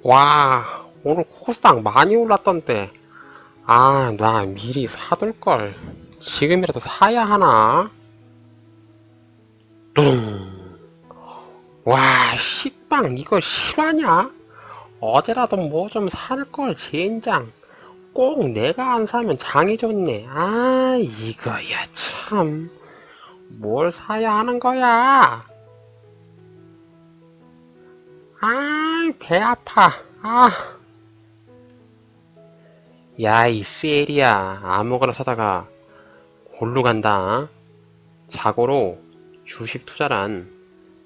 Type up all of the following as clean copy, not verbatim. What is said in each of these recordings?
와, 오늘 코스닥 많이 올랐던데. 아, 나 미리 사둘걸. 지금이라도 사야 하나? 뚱. 와, 식빵 이거 실화냐? 어제라도 뭐 좀 살걸, 젠장. 꼭 내가 안 사면 장이 좋네. 아, 이거야, 참. 뭘 사야 하는 거야? 아, 배 아파. 아. 야, 이 셀이야. 아무거나 사다가 골로 간다. 자고로 주식 투자란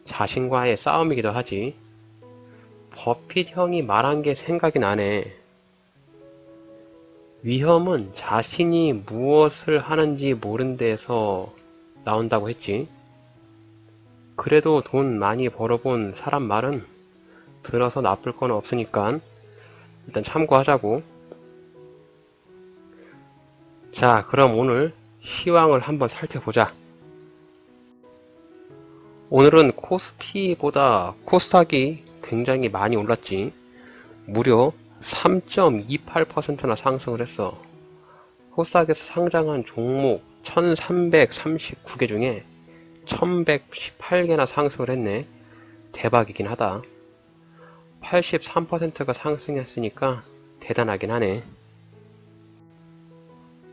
자신과의 싸움이기도 하지. 버핏 형이 말한 게 생각이 나네. 위험은 자신이 무엇을 하는지 모른 데서 나온다고 했지. 그래도 돈 많이 벌어본 사람 말은 들어서 나쁠 건 없으니까 일단 참고하자고. 자, 그럼 오늘 시황을 한번 살펴보자. 오늘은 코스피보다 코스닥이 굉장히 많이 올랐지. 무려 3.28%나 상승을 했어. 코스닥에서 상장한 종목 1339개 중에 1118개나 상승을 했네. 대박이긴 하다. 83%가 상승했으니까 대단하긴 하네.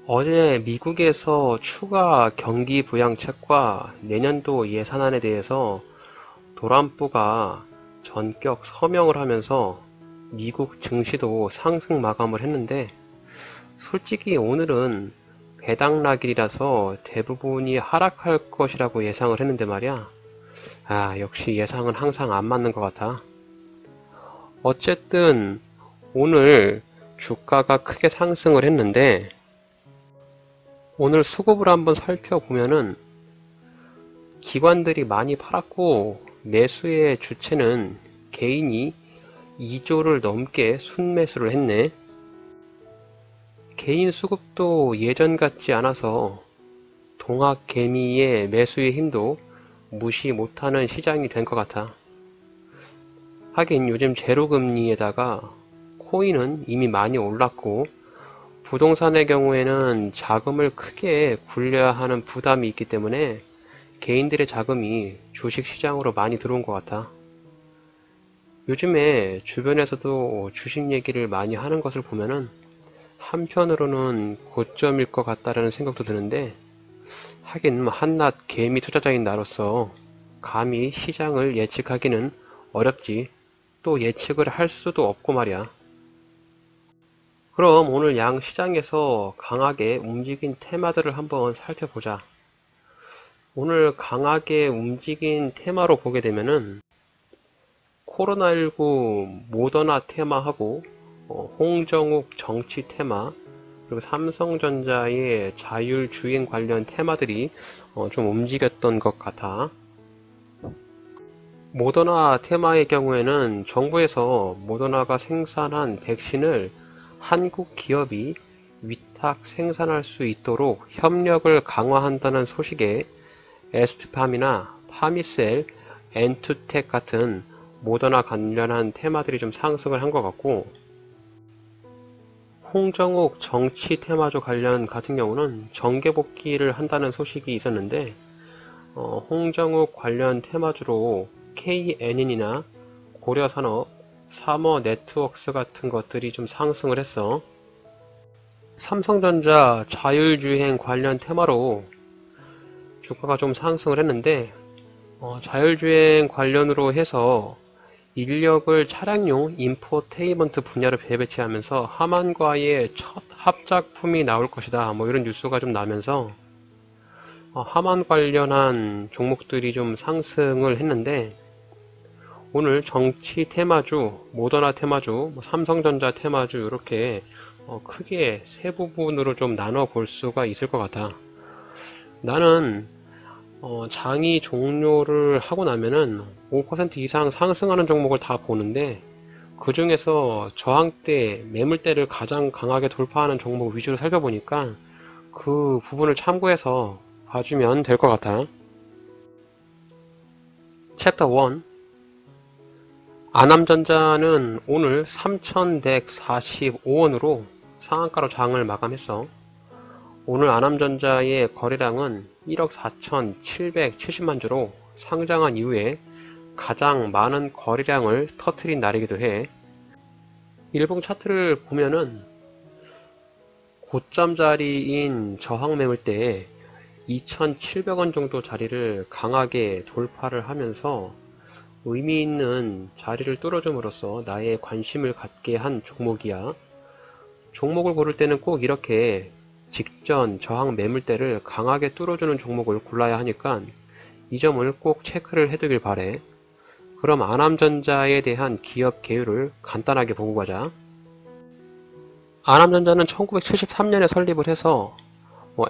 어제 미국에서 추가 경기 부양책과 내년도 예산안에 대해서 도란프가 전격 서명을 하면서 미국 증시도 상승 마감을 했는데, 솔직히 오늘은 배당락일이라서 대부분이 하락할 것이라고 예상을 했는데 말이야. 아, 역시 예상은 항상 안 맞는 것 같아. 어쨌든 오늘 주가가 크게 상승을 했는데, 오늘 수급을 한번 살펴보면은 기관들이 많이 팔았고, 매수의 주체는 개인이 2조를 넘게 순매수를 했네. 개인 수급도 예전 같지 않아서 동학개미의 매수의 힘도 무시 못하는 시장이 된 것 같아. 하긴 요즘 제로금리에다가 코인은 이미 많이 올랐고, 부동산의 경우에는 자금을 크게 굴려야 하는 부담이 있기 때문에 개인들의 자금이 주식시장으로 많이 들어온 것 같아. 요즘에 주변에서도 주식 얘기를 많이 하는 것을 보면은 한편으로는 고점일 것 같다라는 생각도 드는데, 하긴 한낱 개미 투자자인 나로서 감히 시장을 예측하기는 어렵지. 또 예측을 할 수도 없고 말이야. 그럼 오늘 양 시장에서 강하게 움직인 테마들을 한번 살펴보자. 오늘 강하게 움직인 테마로 보게 되면은 코로나19 모더나 테마하고 홍정욱 정치 테마, 그리고 삼성전자의 자율주행 관련 테마들이 좀 움직였던 것 같아. 모더나 테마의 경우에는 정부에서 모더나가 생산한 백신을 한국 기업이 위탁 생산할 수 있도록 협력을 강화한다는 소식에 에스트팜이나 파미셀, 엔투텍 같은 모더나 관련한 테마들이 좀 상승을 한 것 같고, 홍정욱 정치 테마주 관련 같은 경우는 정계 복귀를 한다는 소식이 있었는데, 홍정욱 관련 테마주로 KNN이나 고려산업, 삼어네트워크스 같은 것들이 좀 상승을 했어. 삼성전자 자율주행 관련 테마로 주가가 좀 상승을 했는데, 자율주행 관련으로 해서 인력을 차량용 인포테인먼트 분야로 배치하면서 하만과의 첫 합작품이 나올 것이다. 뭐 이런 뉴스가 좀 나면서 하만 관련한 종목들이 좀 상승을 했는데, 오늘 정치 테마주, 모더나 테마주, 삼성전자 테마주 이렇게 크게 세 부분으로 좀 나눠 볼 수가 있을 것 같아. 나는 장이 종료를 하고 나면은 5% 이상 상승하는 종목을 다 보는데, 그 중에서 저항대, 매물대를 가장 강하게 돌파하는 종목 위주로 살펴보니까 그 부분을 참고해서 봐주면 될 것 같아. 챕터 1. 아남전자는 오늘 3,145원으로 상한가로 장을 마감했어. 오늘 아남전자의 거래량은 1억 4,770만 주로 상장한 이후에 가장 많은 거래량을 터뜨린 날이기도 해. 일봉 차트를 보면은 고점 자리인 저항 매물대에 2,700원 정도 자리를 강하게 돌파를 하면서 의미 있는 자리를 뚫어줌으로써 나의 관심을 갖게 한 종목이야. 종목을 고를 때는 꼭 이렇게 직전 저항 매물대를 강하게 뚫어주는 종목을 골라야 하니까 이 점을 꼭 체크를 해두길 바래. 그럼 아남전자에 대한 기업 개요를 간단하게 보고 가자. 아남전자는 1973년에 설립을 해서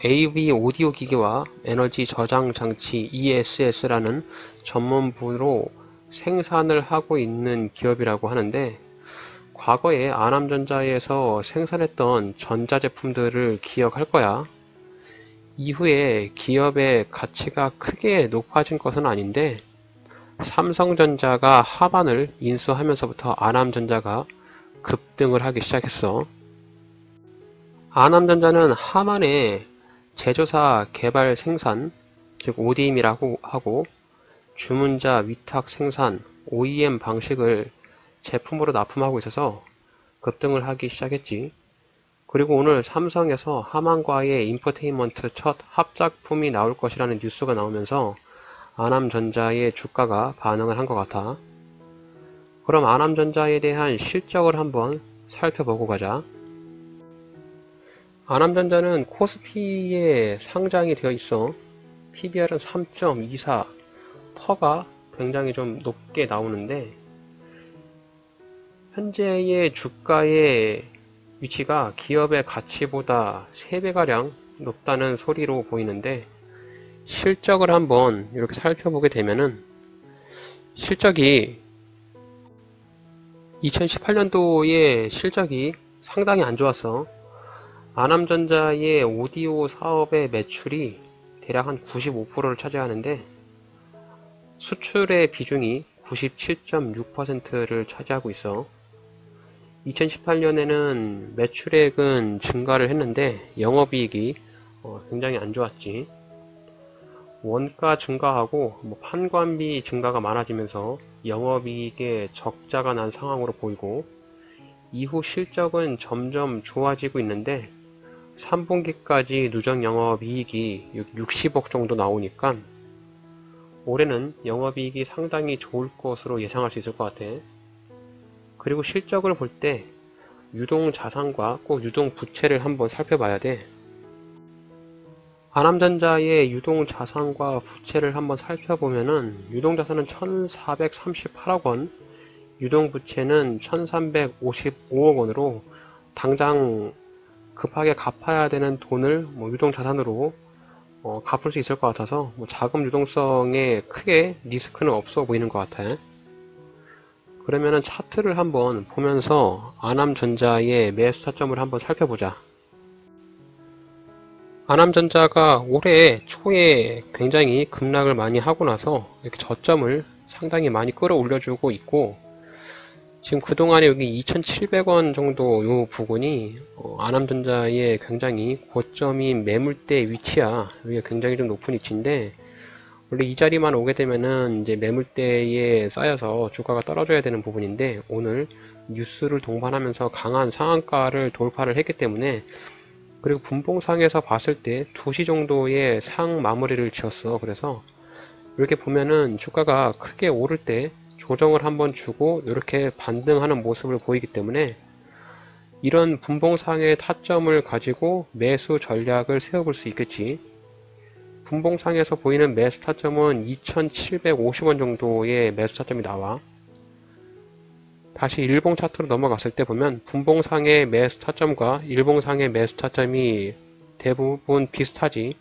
AV 오디오 기기와 에너지 저장 장치 ESS라는 전문부로 생산을 하고 있는 기업이라고 하는데, 과거에 아남전자에서 생산했던 전자제품들을 기억할 거야. 이후에 기업의 가치가 크게 높아진 것은 아닌데, 삼성전자가 하반을 인수하면서부터 아남전자가 급등을 하기 시작했어. 아남전자는 하반에 제조사 개발 생산, 즉 ODM이라고 하고, 주문자 위탁 생산 OEM 방식을 제품으로 납품하고 있어서 급등을 하기 시작했지. 그리고 오늘 삼성에서 하만과의 인포테인먼트 첫 합작품이 나올 것이라는 뉴스가 나오면서 아남전자의 주가가 반응을 한 것 같아. 그럼 아남전자에 대한 실적을 한번 살펴보고 가자. 아남전자는 코스피에 상장이 되어 있어. PBR은 3.24, 퍼가 굉장히 좀 높게 나오는데, 현재의 주가의 위치가 기업의 가치보다 3배가량 높다는 소리로 보이는데, 실적을 한번 이렇게 살펴보게 되면은 실적이 2018년도의 실적이 상당히 안 좋았어. 아남전자의 오디오 사업의 매출이 대략 한 95%를 차지하는데, 수출의 비중이 97.6%를 차지하고 있어. 2018년에는 매출액은 증가를 했는데 영업이익이 굉장히 안 좋았지. 원가 증가하고 판관비 증가가 많아지면서 영업이익에 적자가 난 상황으로 보이고, 이후 실적은 점점 좋아지고 있는데 3분기까지 누적 영업이익이 60억 정도 나오니까 올해는 영업이익이 상당히 좋을 것으로 예상할 수 있을 것 같아. 그리고 실적을 볼 때 유동자산과 꼭 유동부채를 한번 살펴봐야 돼. 아남전자의 유동자산과 부채를 한번 살펴보면은 유동자산은 1,438억 원, 유동부채는 1,355억 원으로 당장 급하게 갚아야 되는 돈을 유동자산으로 갚을 수 있을 것 같아서 자금 유동성에 크게 리스크는 없어 보이는 것 같아. 그러면은 차트를 한번 보면서 아남전자의 매수 타점을 한번 살펴보자. 아남전자가 올해 초에 굉장히 급락을 많이 하고 나서 이렇게 저점을 상당히 많이 끌어올려주고 있고, 지금 그동안에 여기 2,700원 정도 요 부분이 아남전자의 굉장히 고점인 매물대 위치야. 여기가 굉장히 좀 높은 위치인데, 원래 이 자리만 오게 되면은 이제 매물대에 쌓여서 주가가 떨어져야 되는 부분인데, 오늘 뉴스를 동반하면서 강한 상한가를 돌파를 했기 때문에, 그리고 분봉상에서 봤을 때 2시 정도의 상 마무리를 지었어. 그래서 이렇게 보면은 주가가 크게 오를 때 조정을 한번 주고 이렇게 반등하는 모습을 보이기 때문에, 이런 분봉상의 타점을 가지고 매수 전략을 세워볼 수 있겠지. 분봉상에서 보이는 매수 타점은 2,750원 정도의 매수 타점이 나와. 다시 일봉 차트로 넘어갔을 때 보면 분봉상의 매수 타점과 일봉상의 매수 타점이 대부분 비슷하지.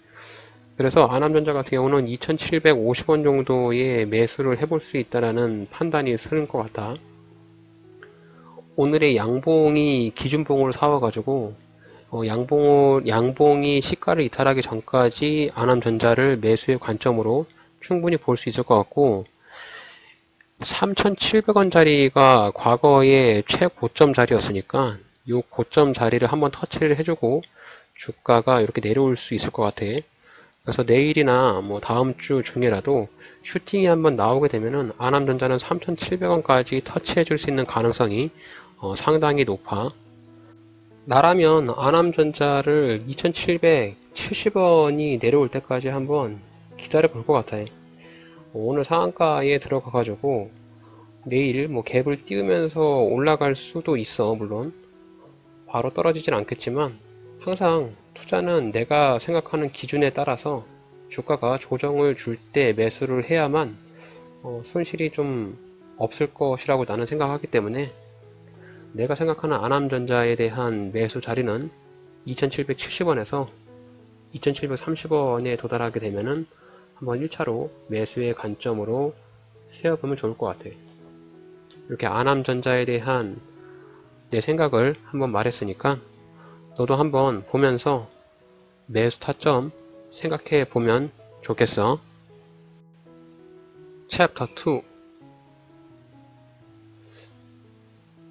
그래서 아남전자 같은 경우는 2,750원 정도의 매수를 해볼 수 있다는 판단이 서는 것 같다. 오늘의 양봉이 기준봉을 사와가지고 양봉이 시가를 이탈하기 전까지 아남전자를 매수의 관점으로 충분히 볼 수 있을 것 같고, 3,700원짜리가 과거의 최고점 자리였으니까 이 고점 자리를 한번 터치를 해주고 주가가 이렇게 내려올 수 있을 것 같아. 그래서 내일이나 뭐 다음 주 중에라도 슈팅이 한번 나오게 되면은 안암전자는 3,700원까지 터치해 줄 수 있는 가능성이 상당히 높아. 나라면 안암전자를 2,770원이 내려올 때까지 한번 기다려 볼 것 같아. 오늘 상한가에 들어가 가지고 내일 뭐 갭을 띄우면서 올라갈 수도 있어. 물론 바로 떨어지진 않겠지만 항상 투자는 내가 생각하는 기준에 따라서 주가가 조정을 줄 때 매수를 해야만 손실이 좀 없을 것이라고 나는 생각하기 때문에 내가 생각하는 안암전자에 대한 매수 자리는 2,770원에서 2,730원에 도달하게 되면은 한번 1차로 매수의 관점으로 세워보면 좋을 것 같아. 이렇게 안암전자에 대한 내 생각을 한번 말했으니까 너도 한번 보면서 매수 타점 생각해 보면 좋겠어. 챕터 2.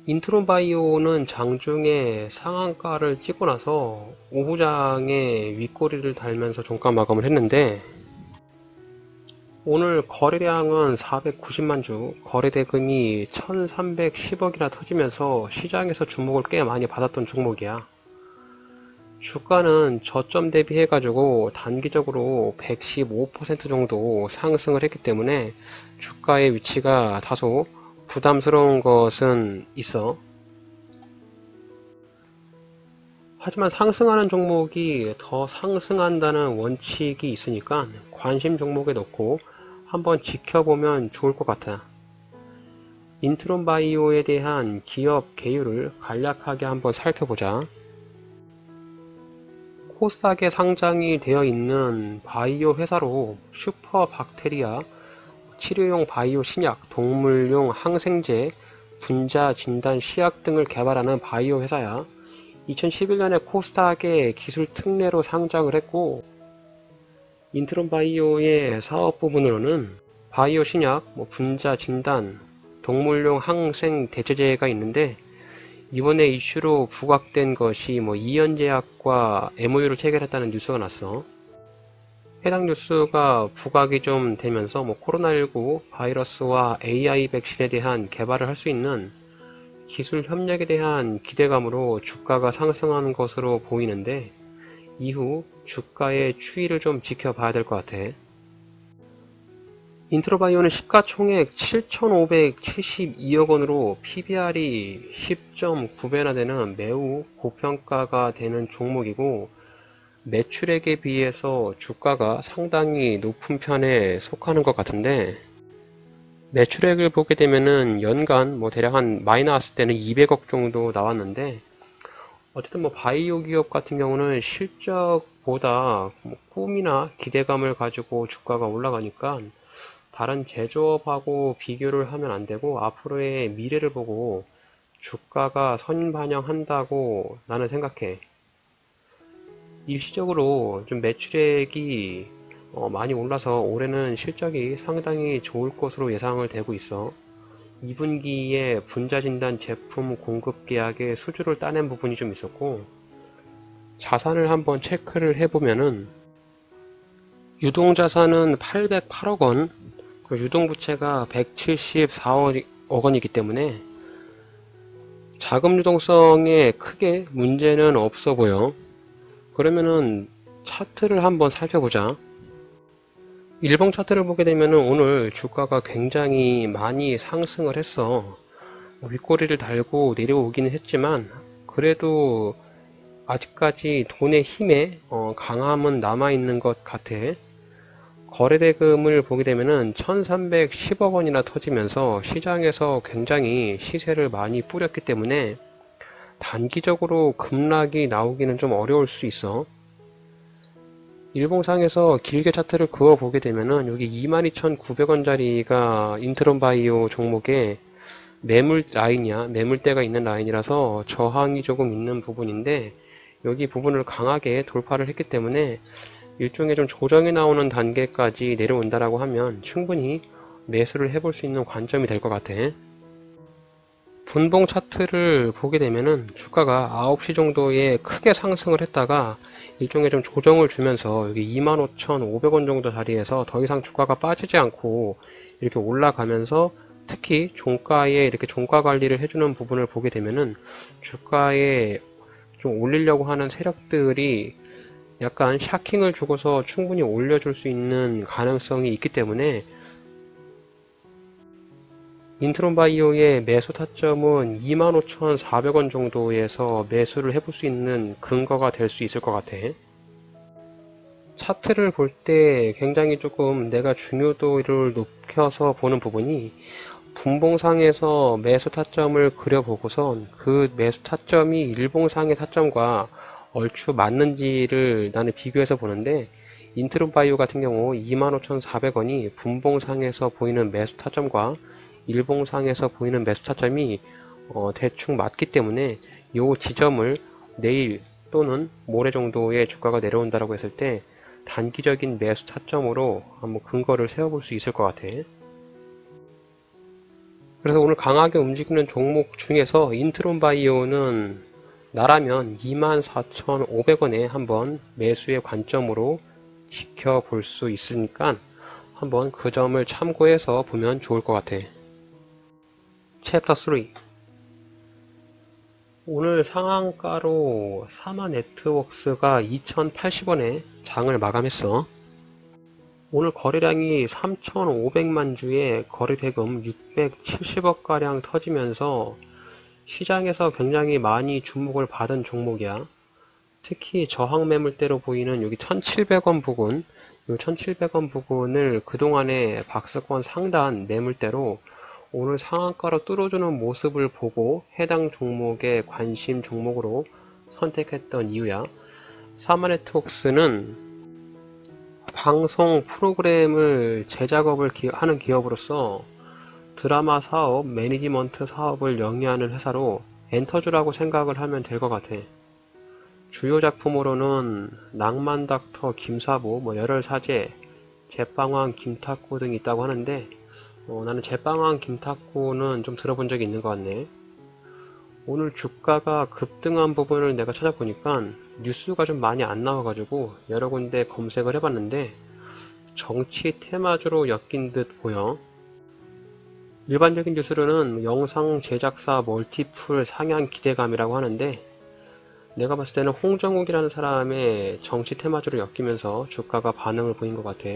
인트론바이오는 장중에 상한가를 찍고 나서 오후장에 윗꼬리를 달면서 종가 마감을 했는데 오늘 거래량은 490만 주, 거래대금이 1310억이나 터지면서 시장에서 주목을 꽤 많이 받았던 종목이야. 주가는 저점 대비해 가지고 단기적으로 115% 정도 상승을 했기 때문에 주가의 위치가 다소 부담스러운 것은 있어. 하지만 상승하는 종목이 더 상승한다는 원칙이 있으니까 관심 종목에 넣고 한번 지켜보면 좋을 것 같아. 인트론바이오에 대한 기업 개요를 간략하게 한번 살펴보자. 코스닥에 상장이 되어 있는 바이오 회사로 슈퍼박테리아, 치료용 바이오 신약, 동물용 항생제, 분자 진단 시약 등을 개발하는 바이오 회사야. 2011년에 코스닥에 기술 특례로 상장을 했고 인트론바이오의 사업 부분으로는 바이오 신약, 분자 진단, 동물용 항생 대체제가 있는데 이번에 이슈로 부각된 것이 이연제약과 MOU를 체결했다는 뉴스가 났어. 해당 뉴스가 부각이 좀 되면서 코로나19 바이러스와 AI 백신에 대한 개발을 할 수 있는 기술 협력에 대한 기대감으로 주가가 상승하는 것으로 보이는데 이후 주가의 추이를 좀 지켜봐야 될 것 같아. 인트로바이오는 시가총액 7,572억 원으로 PBR이 10.9배나 되는 매우 고평가가 되는 종목이고 매출액에 비해서 주가가 상당히 높은 편에 속하는 것 같은데 매출액을 보게 되면은 연간 대략 한 많이 나왔을 때는 200억 정도 나왔는데 어쨌든 바이오 기업 같은 경우는 실적보다 꿈이나 기대감을 가지고 주가가 올라가니까 다른 제조업하고 비교를 하면 안 되고 앞으로의 미래를 보고 주가가 선반영한다고 나는 생각해. 일시적으로 좀 매출액이 많이 올라서 올해는 실적이 상당히 좋을 것으로 예상을 되고 있어. 2분기에 분자진단 제품 공급 계약의 수주를 따낸 부분이 좀 있었고 자산을 한번 체크를 해보면은 유동자산은 808억 원, 유동부채가 174억 원이기 때문에 자금 유동성에 크게 문제는 없어 보여. 그러면은 차트를 한번 살펴보자. 일봉 차트를 보게 되면 오늘 주가가 굉장히 많이 상승을 했어. 윗꼬리를 달고 내려오기는 했지만 그래도 아직까지 돈의 힘에 강함은 남아있는 것 같아. 거래대금을 보게 되면은 1310억 원이나 터지면서 시장에서 굉장히 시세를 많이 뿌렸기 때문에 단기적으로 급락이 나오기는 좀 어려울 수 있어. 일봉상에서 길게 차트를 그어 보게 되면은 여기 22,900원짜리가 인트론바이오 종목의 매물 라인이야. 매물대가 있는 라인이라서 저항이 조금 있는 부분인데 여기 부분을 강하게 돌파를 했기 때문에 일종의 좀 조정이 나오는 단계까지 내려온다라고 하면 충분히 매수를 해볼 수 있는 관점이 될 것 같아. 분봉 차트를 보게 되면은 주가가 9시 정도에 크게 상승을 했다가 일종의 좀 조정을 주면서 여기 25,500원 정도 자리에서 더 이상 주가가 빠지지 않고 이렇게 올라가면서 특히 종가에 이렇게 종가 관리를 해주는 부분을 보게 되면은 주가에 좀 올리려고 하는 세력들이 약간 샤킹을 주고서 충분히 올려줄 수 있는 가능성이 있기 때문에 인트론바이오의 매수 타점은 25,400원 정도에서 매수를 해볼 수 있는 근거가 될 수 있을 것 같아. 차트를 볼 때 굉장히 조금 내가 중요도를 높여서 보는 부분이 분봉상에서 매수 타점을 그려보고선 그 매수 타점이 일봉상의 타점과 얼추 맞는지를 나는 비교해서 보는데 인트론바이오 같은 경우 25,400원이 분봉상에서 보이는 매수 타점과 일봉상에서 보이는 매수 타점이 대충 맞기 때문에 이 지점을 내일 또는 모레 정도의 주가가 내려온다고 했을 때 단기적인 매수 타점으로 한번 근거를 세워볼 수 있을 것 같아. 그래서 오늘 강하게 움직이는 종목 중에서 인트론바이오는 나라면 24,500원에 한번 매수의 관점으로 지켜볼 수 있으니까 한번 그 점을 참고해서 보면 좋을 것 같아. 챕터 3. 오늘 상한가로 사마네트웍스가 2080원에 장을 마감했어. 오늘 거래량이 3,500만 주에 거래대금 670억가량 터지면서 시장에서 굉장히 많이 주목을 받은 종목이야. 특히 저항 매물대로 보이는 여기 1,700원 부근, 이 1,700원 부근을 그동안의 박스권 상단 매물대로 오늘 상한가로 뚫어주는 모습을 보고 해당 종목의 관심 종목으로 선택했던 이유야. 사마네트웍스는 방송 프로그램을 제작업을 하는 기업으로서 드라마 사업, 매니지먼트 사업을 영위하는 회사로 엔터주라고 생각을 하면 될 것 같아. 주요 작품으로는 낭만닥터 김사부, 열혈사제, 제빵왕 김탁구 등이 있다고 하는데 나는 제빵왕 김탁구는 좀 들어본 적이 있는 것 같네. 오늘 주가가 급등한 부분을 내가 찾아보니까 뉴스가 좀 많이 안 나와가지고 여러 군데 검색을 해봤는데 정치 테마주로 엮인 듯 보여. 일반적인 뉴스로는 영상 제작사 멀티플 상향 기대감이라고 하는데 내가 봤을 때는 홍정욱이라는 사람의 정치 테마주로 엮이면서 주가가 반응을 보인 것 같아.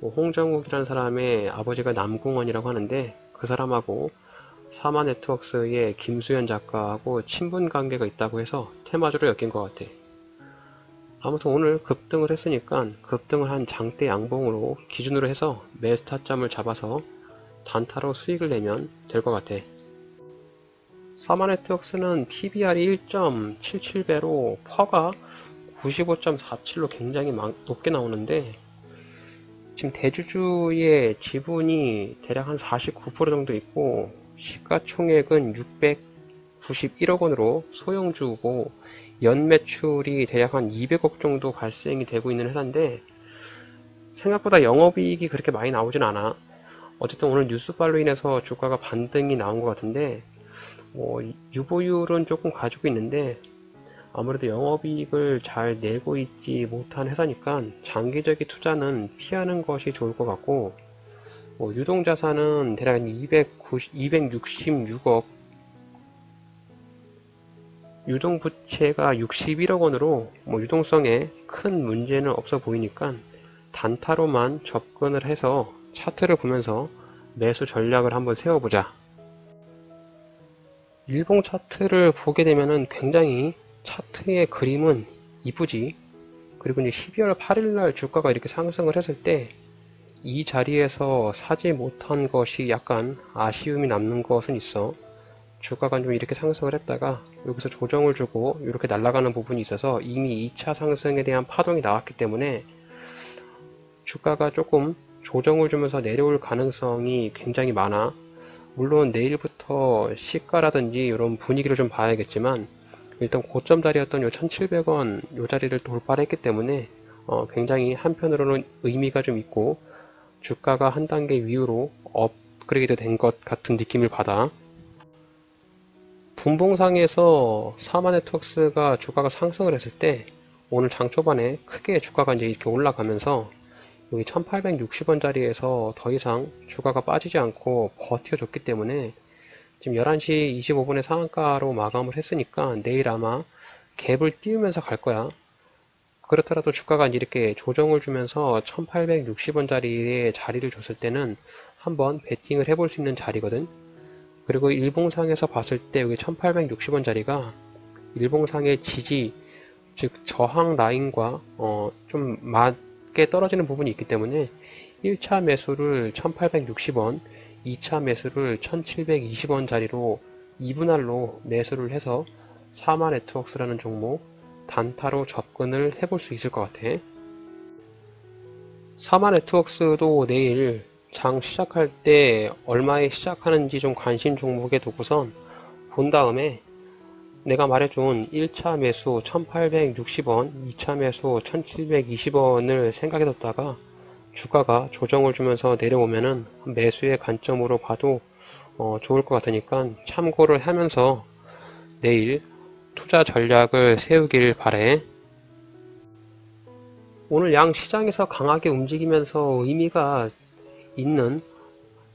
홍정욱이라는 사람의 아버지가 남궁원이라고 하는데 그 사람하고 사마네트웍스의 김수현 작가하고 친분 관계가 있다고 해서 테마주로 엮인 것 같아. 아무튼 오늘 급등을 했으니까 급등을 한 장대 양봉으로 기준으로 해서 매수 타점을 잡아서 단타로 수익을 내면 될 것 같아. 사마네트웍스는 PBR이 1.77배로 퍼가 95.47로 굉장히 높게 나오는데 지금 대주주의 지분이 대략 한 49% 정도 있고 시가총액은 691억 원으로 소형주고 연매출이 대략 한 200억 정도 발생이 되고 있는 회사인데 생각보다 영업이익이 그렇게 많이 나오진 않아. 어쨌든 오늘 뉴스발로 인해서 주가가 반등이 나온 것 같은데 유보율은 조금 가지고 있는데 아무래도 영업이익을 잘 내고 있지 못한 회사니까 장기적인 투자는 피하는 것이 좋을 것 같고 유동자산은 대략 266억, 유동부채가 61억 원으로 유동성에 큰 문제는 없어 보이니까 단타로만 접근을 해서 차트를 보면서 매수 전략을 한번 세워보자. 일봉 차트를 보게 되면은 굉장히 차트의 그림은 이쁘지. 그리고 이제 12월 8일날 주가가 이렇게 상승을 했을 때 이 자리에서 사지 못한 것이 약간 아쉬움이 남는 것은 있어. 주가가 좀 이렇게 상승을 했다가 여기서 조정을 주고 이렇게 날아가는 부분이 있어서 이미 2차 상승에 대한 파동이 나왔기 때문에 주가가 조금 조정을 주면서 내려올 가능성이 굉장히 많아. 물론 내일부터 시가라든지 이런 분위기를 좀 봐야겠지만 일단 고점 자리였던 요 1700원 요 자리를 돌파를 했기 때문에 굉장히 한편으로는 의미가 좀 있고 주가가 한 단계 위로 업그레이드 된 것 같은 느낌을 받아. 분봉상에서 사마네트웍스가 주가가 상승을 했을 때 오늘 장 초반에 크게 주가가 이제 이렇게 올라가면서 여기 1860원짜리에서 더 이상 주가가 빠지지 않고 버텨줬기 때문에 지금 11시 25분에 상한가로 마감을 했으니까 내일 아마 갭을 띄우면서 갈 거야. 그렇더라도 주가가 이렇게 조정을 주면서 1860원짜리에 자리를 줬을 때는 한번 베팅을 해볼 수 있는 자리거든. 그리고 일봉상에서 봤을 때 여기 1860원짜리가 일봉상의 지지, 즉 저항 라인과 좀 맞게 떨어지는 부분이 있기 때문에 1차 매수를 1860원, 2차 매수를 1720원짜리로 2분할로 매수를 해서 사마네트웍스라는 종목 단타로 접근을 해볼 수 있을 것 같아. 사마네트웍스도 내일 장 시작할 때 얼마에 시작하는지 좀 관심 종목에 두고선 본 다음에 내가 말해준 1차 매수 1860원, 2차 매수 1720원을 생각해 뒀다가 주가가 조정을 주면서 내려오면은 매수의 관점으로 봐도 좋을 것 같으니까 참고를 하면서 내일 투자 전략을 세우길 바래. 오늘 양 시장에서 강하게 움직이면서 의미가 있는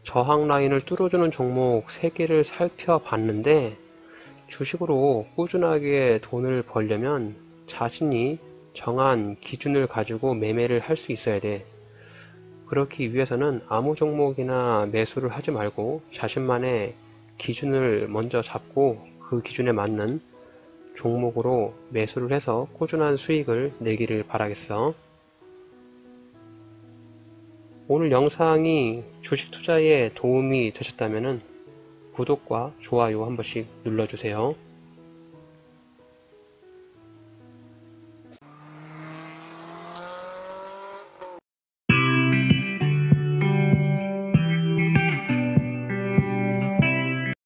저항 라인을 뚫어주는 종목 3개를 살펴봤는데 주식으로 꾸준하게 돈을 벌려면 자신이 정한 기준을 가지고 매매를 할 수 있어야 돼. 그렇기 위해서는 아무 종목이나 매수를 하지 말고 자신만의 기준을 먼저 잡고 그 기준에 맞는 종목으로 매수를 해서 꾸준한 수익을 내기를 바라겠어. 오늘 영상이 주식 투자에 도움이 되셨다면 구독과 좋아요 한 번씩 눌러주세요.